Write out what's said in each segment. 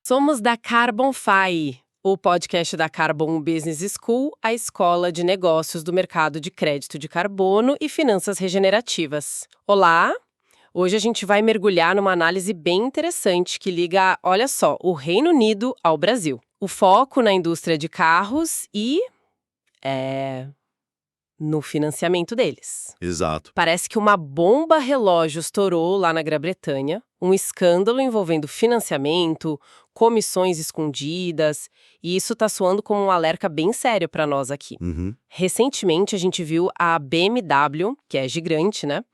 Somos da Carbonfy, o podcast da Carbon Business School, a escola de negócios do mercado de crédito de carbono e finanças regenerativas. Olá! Hoje a gente vai mergulhar numa análise bem interessante que liga, olha só, o Reino Unido ao Brasil. O foco na indústria de carros e no financiamento deles. Exato. Parece que uma bomba relógio estourou lá na Grã-Bretanha, um escândalo envolvendo financiamento, comissões escondidas, e isso tá soando como um alerta bem sério para nós aqui. Recentemente a gente viu a BMW, que é gigante, né,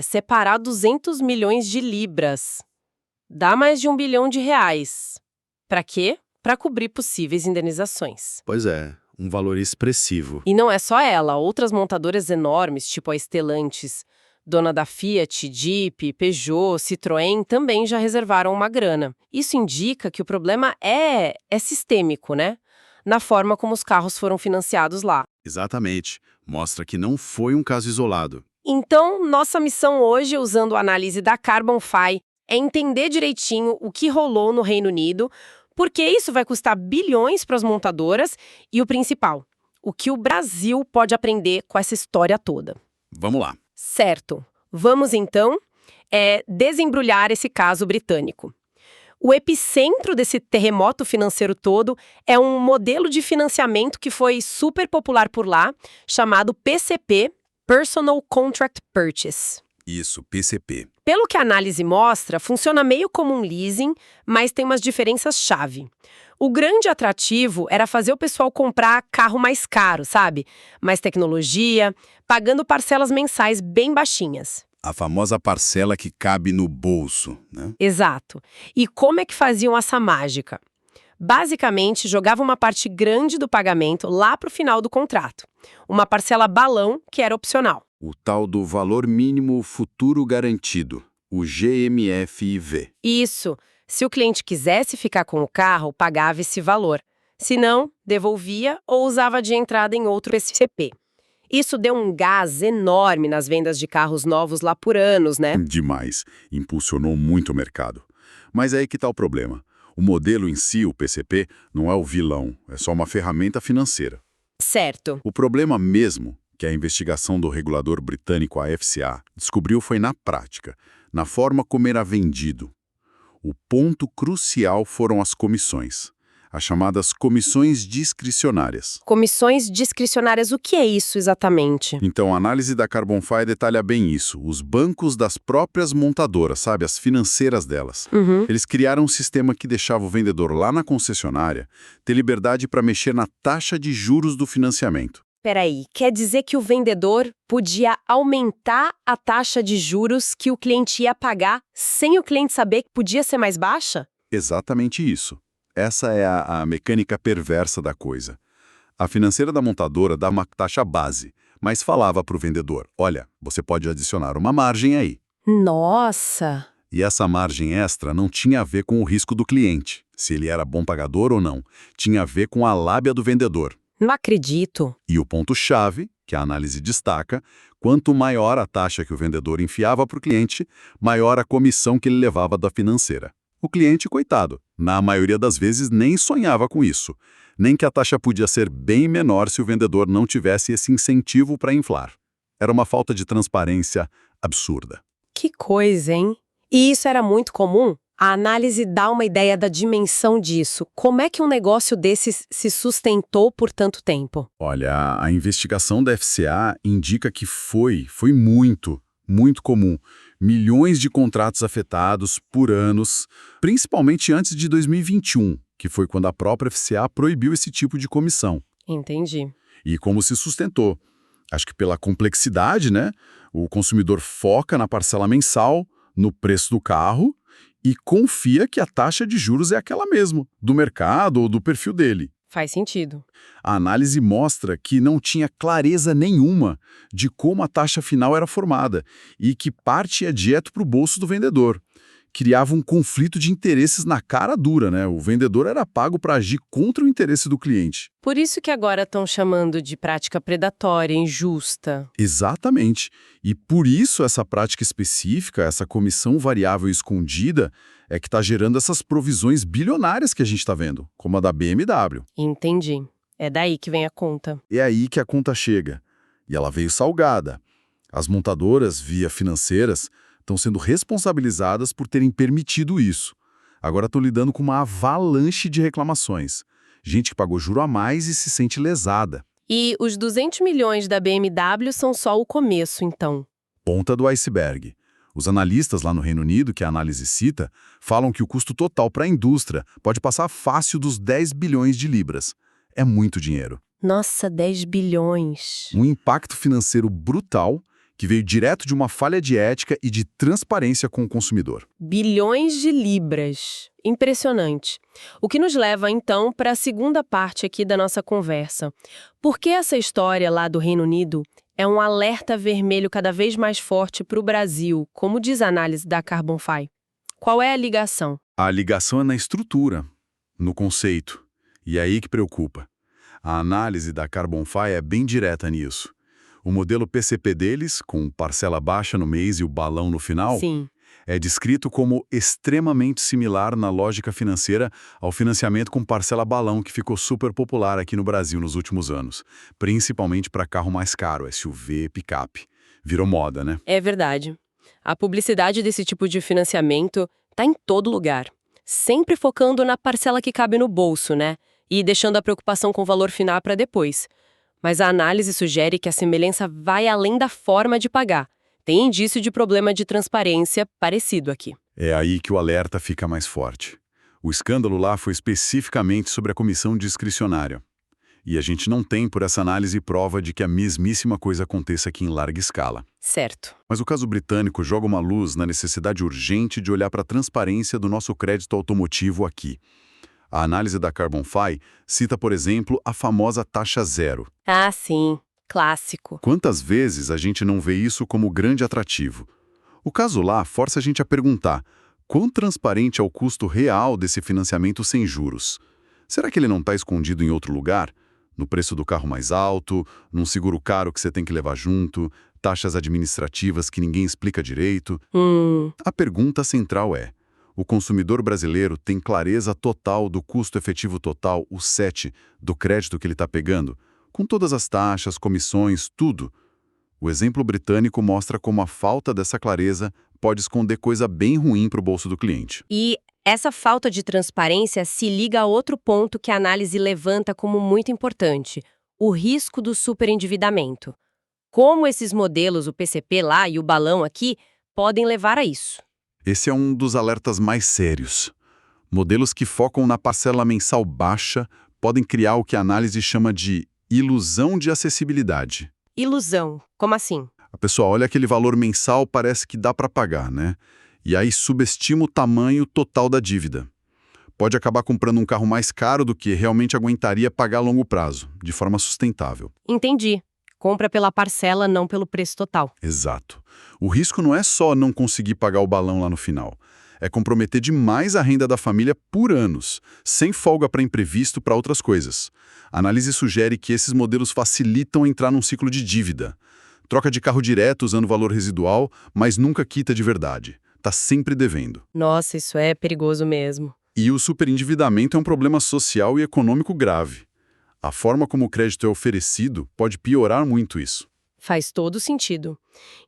separar 200 milhões de libras. Dá mais de R$ 1 bilhão. Para quê? Para cobrir possíveis indenizações. Pois é, um valor expressivo. E não é só ela, outras montadoras enormes, tipo a Stellantis, dona da Fiat, Jeep, Peugeot, Citroën, também já reservaram uma grana. Isso indica que o problema é sistêmico, né? Na forma como os carros foram financiados lá. Exatamente. Mostra que não foi um caso isolado. Então, nossa missão hoje, usando a análise da Carbonfy, é entender direitinho o que rolou no Reino Unido, porque isso vai custar bilhões para as montadoras e o principal, o que o Brasil pode aprender com essa história toda. Vamos lá. Certo. Vamos, então, desembrulhar esse caso britânico. O epicentro desse terremoto financeiro todo é um modelo de financiamento que foi super popular por lá, chamado PCP, Personal Contract Purchase. Isso, PCP. Pelo que a análise mostra, funciona meio como um leasing, mas tem umas diferenças-chave. O grande atrativo era fazer o pessoal comprar carro mais caro, sabe? Mais tecnologia, pagando parcelas mensais bem baixinhas. A famosa parcela que cabe no bolso, né? Exato. E como é que faziam essa mágica? Basicamente, jogavam uma parte grande do pagamento lá para o final do contrato. Uma parcela balão que era opcional. O tal do Valor Mínimo Futuro Garantido, o GMFIV. Isso. Se o cliente quisesse ficar com o carro, pagava esse valor. Se não, devolvia ou usava de entrada em outro PCP. Isso deu um gás enorme nas vendas de carros novos lá por anos, né? Demais. Impulsionou muito o mercado. Mas é aí que está o problema. O modelo em si, o PCP, não é o vilão, é só uma ferramenta financeira. Certo. O problema mesmo que a investigação do regulador britânico, a FCA, descobriu foi na prática, na forma como era vendido. O ponto crucial foram as comissões, as chamadas comissões discricionárias. Comissões discricionárias, o que é isso exatamente? Então, a análise da Carbonfy detalha bem isso. Os bancos das próprias montadoras, sabe, as financeiras delas. Eles criaram um sistema que deixava o vendedor lá na concessionária ter liberdade para mexer na taxa de juros do financiamento. Peraí, quer dizer que o vendedor podia aumentar a taxa de juros que o cliente ia pagar sem o cliente saber que podia ser mais baixa? Exatamente isso. Essa é a mecânica perversa da coisa. A financeira da montadora dá uma taxa base, mas falava para o vendedor, olha, você pode adicionar uma margem aí. Nossa! E essa margem extra não tinha a ver com o risco do cliente, se ele era bom pagador ou não. Tinha a ver com a lábia do vendedor. Não acredito. E o ponto-chave, que a análise destaca, quanto maior a taxa que o vendedor enfiava para o cliente, maior a comissão que ele levava da financeira. O cliente, coitado, na maioria das vezes nem sonhava com isso, nem que a taxa podia ser bem menor se o vendedor não tivesse esse incentivo para inflar. Era uma falta de transparência absurda. Que coisa, hein? E isso era muito comum? A análise dá uma ideia da dimensão disso. Como é que um negócio desses se sustentou por tanto tempo? Olha, a investigação da FCA indica que foi muito comum. Milhões de contratos afetados por anos, principalmente antes de 2021, que foi quando a própria FCA proibiu esse tipo de comissão. Entendi. E como se sustentou? Acho que pela complexidade, né? O consumidor foca na parcela mensal, no preço do carro, e confia que a taxa de juros é aquela mesmo, do mercado ou do perfil dele. Faz sentido. A análise mostra que não tinha clareza nenhuma de como a taxa final era formada e que parte é direto para o bolso do vendedor. criava um conflito de interesses na cara dura, né? O vendedor era pago para agir contra o interesse do cliente. Por isso que agora estão chamando de prática predatória, injusta. Exatamente. E por isso essa prática específica, essa comissão variável escondida, é que está gerando essas provisões bilionárias que a gente está vendo, como a da BMW. Entendi. É daí que vem a conta. É aí que a conta chega. E ela veio salgada. As montadoras, via financeiras, estão sendo responsabilizadas por terem permitido isso. Agora estão lidando com uma avalanche de reclamações. Gente que pagou juro a mais e se sente lesada. E os 200 milhões da BMW são só o começo, então. Ponta do iceberg. Os analistas lá no Reino Unido, que a análise cita, falam que o custo total para a indústria pode passar fácil dos 10 bilhões de libras. É muito dinheiro. Nossa, 10 bilhões. Um impacto financeiro brutal que veio direto de uma falha de ética e de transparência com o consumidor. Bilhões de libras. Impressionante. O que nos leva, então, para a segunda parte aqui da nossa conversa. Por que essa história lá do Reino Unido é um alerta vermelho cada vez mais forte para o Brasil, como diz a análise da Carbonfy? Qual é a ligação? A ligação é na estrutura, no conceito. E é aí que preocupa. A análise da Carbonfy é bem direta nisso. O modelo PCP deles, com parcela baixa no mês e o balão no final, Sim. é descrito como extremamente similar na lógica financeira ao financiamento com parcela balão que ficou super popular aqui no Brasil nos últimos anos, principalmente para carro mais caro, SUV, picape. Virou moda, né? É verdade. A publicidade desse tipo de financiamento está em todo lugar, sempre focando na parcela que cabe no bolso, né? E deixando a preocupação com o valor final para depois. Mas a análise sugere que a semelhança vai além da forma de pagar. Tem indício de problema de transparência parecido aqui. É aí que o alerta fica mais forte. O escândalo lá foi especificamente sobre a comissão discricionária. E a gente não tem, por essa análise, prova de que a mesmíssima coisa aconteça aqui em larga escala. Certo. Mas o caso britânico joga uma luz na necessidade urgente de olhar para a transparência do nosso crédito automotivo aqui. A análise da Carbonfy cita, por exemplo, a famosa taxa zero. Ah, sim. Clássico. Quantas vezes a gente não vê isso como grande atrativo? O caso lá força a gente a perguntar: quão transparente é o custo real desse financiamento sem juros? Será que ele não está escondido em outro lugar? No preço do carro mais alto, num seguro caro que você tem que levar junto, taxas administrativas que ninguém explica direito? A pergunta central é: o consumidor brasileiro tem clareza total do custo efetivo total, o CET, do crédito que ele está pegando? Com todas as taxas, comissões, tudo. O exemplo britânico mostra como a falta dessa clareza pode esconder coisa bem ruim para o bolso do cliente. E essa falta de transparência se liga a outro ponto que a análise levanta como muito importante: o risco do superendividamento. Como esses modelos, o PCP lá e o balão aqui, podem levar a isso? Esse é um dos alertas mais sérios. Modelos que focam na parcela mensal baixa podem criar o que a análise chama de ilusão de acessibilidade. Ilusão. Como assim? A pessoa olha aquele valor mensal, parece que dá para pagar, né? E aí subestima o tamanho total da dívida. Pode acabar comprando um carro mais caro do que realmente aguentaria pagar a longo prazo, de forma sustentável. Entendi. Compra pela parcela, não pelo preço total. Exato. O risco não é só não conseguir pagar o balão lá no final. É comprometer demais a renda da família por anos, sem folga para imprevisto para outras coisas. A análise sugere que esses modelos facilitam entrar num ciclo de dívida. Troca de carro direto usando valor residual, mas nunca quita de verdade. Está sempre devendo. Nossa, isso é perigoso mesmo. E o superendividamento é um problema social e econômico grave. A forma como o crédito é oferecido pode piorar muito isso. Faz todo sentido.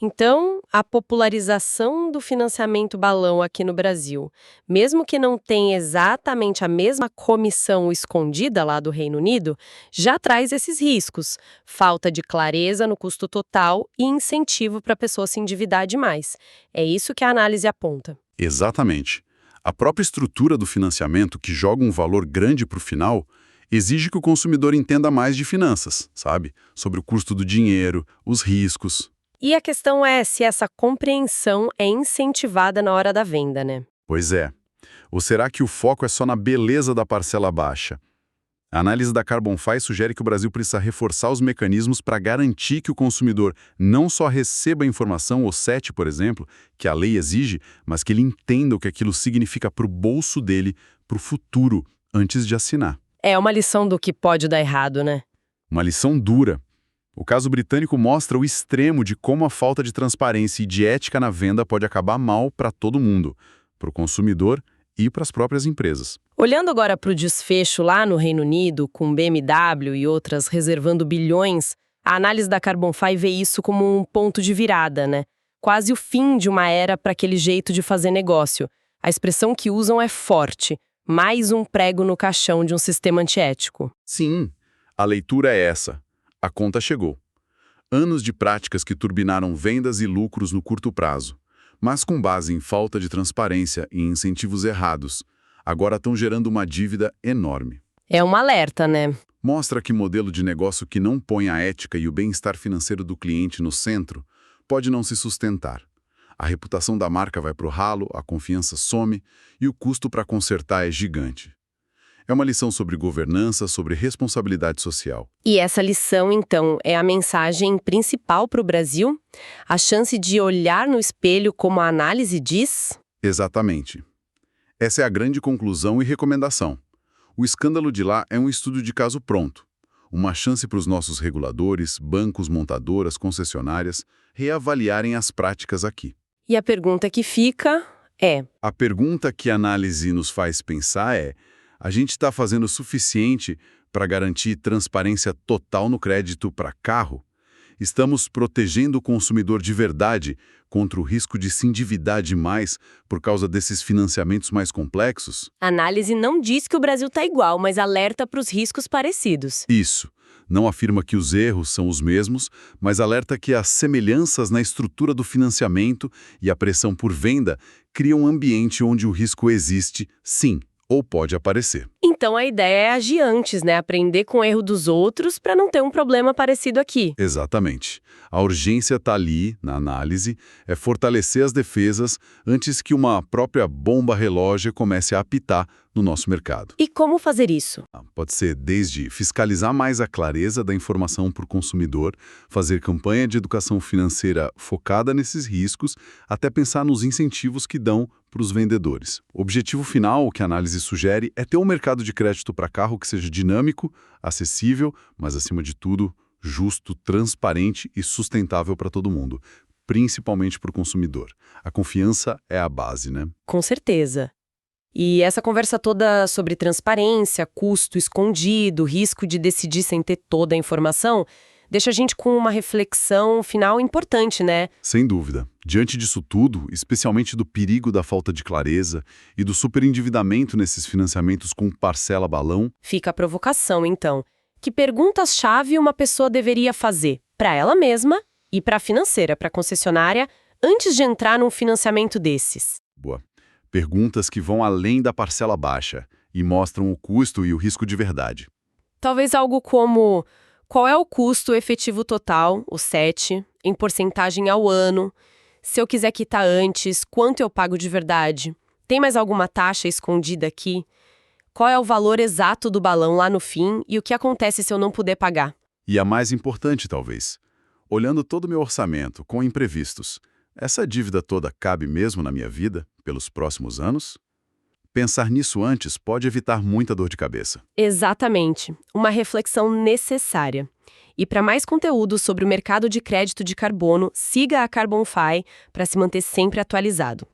Então, a popularização do financiamento balão aqui no Brasil, mesmo que não tenha exatamente a mesma comissão escondida lá do Reino Unido, já traz esses riscos: falta de clareza no custo total e incentivo para a pessoa se endividar demais. É isso que a análise aponta. Exatamente. A própria estrutura do financiamento, que joga um valor grande para o final, exige que o consumidor entenda mais de finanças, sabe? Sobre o custo do dinheiro, os riscos. E a questão é se essa compreensão é incentivada na hora da venda, né? Pois é. Ou será que o foco é só na beleza da parcela baixa? A análise da Carbonfy sugere que o Brasil precisa reforçar os mecanismos para garantir que o consumidor não só receba a informação, o SET, por exemplo, que a lei exige, mas que ele entenda o que aquilo significa para o bolso dele, para o futuro, antes de assinar. É uma lição do que pode dar errado, né? Uma lição dura. O caso britânico mostra o extremo de como a falta de transparência e de ética na venda pode acabar mal para todo mundo, para o consumidor e para as próprias empresas. Olhando agora para o desfecho lá no Reino Unido, com BMW e outras reservando bilhões, a análise da Carbonfy vê isso como um ponto de virada, né? Quase o fim de uma era para aquele jeito de fazer negócio. A expressão que usam é forte, mais um prego no caixão de um sistema antiético. Sim, a leitura é essa. A conta chegou. Anos de práticas que turbinaram vendas e lucros no curto prazo, mas com base em falta de transparência e incentivos errados, agora estão gerando uma dívida enorme. É um alerta, né? Mostra que modelo de negócio que não põe a ética e o bem-estar financeiro do cliente no centro pode não se sustentar. A reputação da marca vai para o ralo, a confiança some e o custo para consertar é gigante. É uma lição sobre governança, sobre responsabilidade social. E essa lição, então, é a mensagem principal para o Brasil? A chance de olhar no espelho como a análise diz? Exatamente. Essa é a grande conclusão e recomendação. O escândalo de lá é um estudo de caso pronto. Uma chance para os nossos reguladores, bancos, montadoras, concessionárias, reavaliarem as práticas aqui. E a pergunta que fica é... A pergunta que a análise nos faz pensar é: a gente está fazendo o suficiente para garantir transparência total no crédito para carro? Estamos protegendo o consumidor de verdade contra o risco de se endividar demais por causa desses financiamentos mais complexos? A análise não diz que o Brasil está igual, mas alerta para os riscos parecidos. Isso. Não afirma que os erros são os mesmos, mas alerta que as semelhanças na estrutura do financiamento e a pressão por venda criam um ambiente onde o risco existe, sim, ou pode aparecer. Então a ideia é agir antes, né? Aprender com o erro dos outros para não ter um problema parecido aqui. Exatamente. A urgência está ali, na análise, é fortalecer as defesas antes que uma própria bomba relógio comece a apitar no nosso mercado. E como fazer isso? Pode ser desde fiscalizar mais a clareza da informação para o consumidor, fazer campanha de educação financeira focada nesses riscos, até pensar nos incentivos que dão para os vendedores. O objetivo final, que a análise sugere, é ter um mercado de crédito para carro que seja dinâmico, acessível, mas, acima de tudo, justo, transparente e sustentável para todo mundo, principalmente para o consumidor. A confiança é a base, né? Com certeza. E essa conversa toda sobre transparência, custo escondido, risco de decidir sem ter toda a informação, deixa a gente com uma reflexão final importante, né? Sem dúvida. Diante disso tudo, especialmente do perigo da falta de clareza e do superendividamento nesses financiamentos com parcela balão, fica a provocação, então. Que perguntas-chave uma pessoa deveria fazer para ela mesma e para a financeira, para a concessionária, antes de entrar num financiamento desses? Boa. Perguntas que vão além da parcela baixa e mostram o custo e o risco de verdade. Talvez algo como: qual é o custo efetivo total, o SET, em porcentagem ao ano? Se eu quiser quitar antes, quanto eu pago de verdade? Tem mais alguma taxa escondida aqui? Qual é o valor exato do balão lá no fim e o que acontece se eu não puder pagar? E a mais importante, talvez, olhando todo o meu orçamento com imprevistos, essa dívida toda cabe mesmo na minha vida, pelos próximos anos? Pensar nisso antes pode evitar muita dor de cabeça. Exatamente. Uma reflexão necessária. E para mais conteúdo sobre o mercado de crédito de carbono, siga a Carbonfy para se manter sempre atualizado.